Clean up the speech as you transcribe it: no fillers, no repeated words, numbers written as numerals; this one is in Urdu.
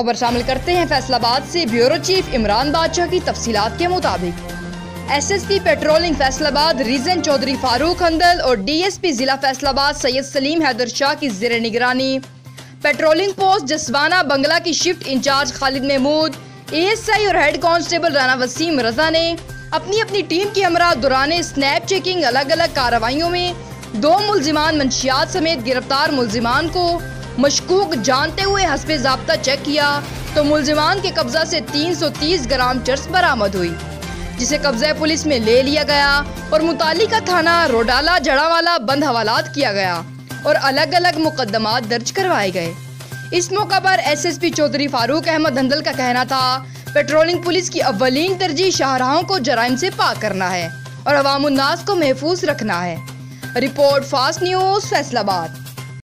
خبر شامل کرتے ہیں فیصل آباد سے۔ بیورو چیف عمران بادشاہ کی تفصیلات کے مطابق S S P patrolling Faisal آباد ریزن چودھری فاروق ہندل اور ڈی ایس پی ضلع فیصل آباد سید سلیم حیدر شاہ کی زیر نگرانی پیٹرولنگ پوسٹ جسوانہ بنگلہ کی shift incharge Khalid Mahmood, A S I اور ہیڈ کانسٹیبل رانا وسیم رضا نے اپنی اپنی ٹیم کی ہمراہ دوران اسنیپ چیکنگ الگ الگ کارروائیوں میں 2 ملزمان منشیات سمیت گرفتار ملزمان کو مشکوک جانتے ہوئے حسب ضابطہ چیک کیا تو ملزمان کے قبضہ سے 330 گرام چرس برآمد ہوئی، جسے قبضہ پولیس میں لے لیا گیا اور متعلقہ تھانہ روڈالہ جڑاوالا بند حوالات کیا گیا اور الگ الگ مقدمات درج کروائے گئے۔ اس موقع پر ایس ایس پی چودھری فاروق احمد ہندل کا کہنا تھا، پیٹرولنگ پولیس کی اولین ترجیح شاہراہوں کو جرائم سے پاک کرنا ہے اور عوام الناس کو محفوظ رکھنا ہے۔ رپورٹ فاسٹ نیوز فیصل آباد۔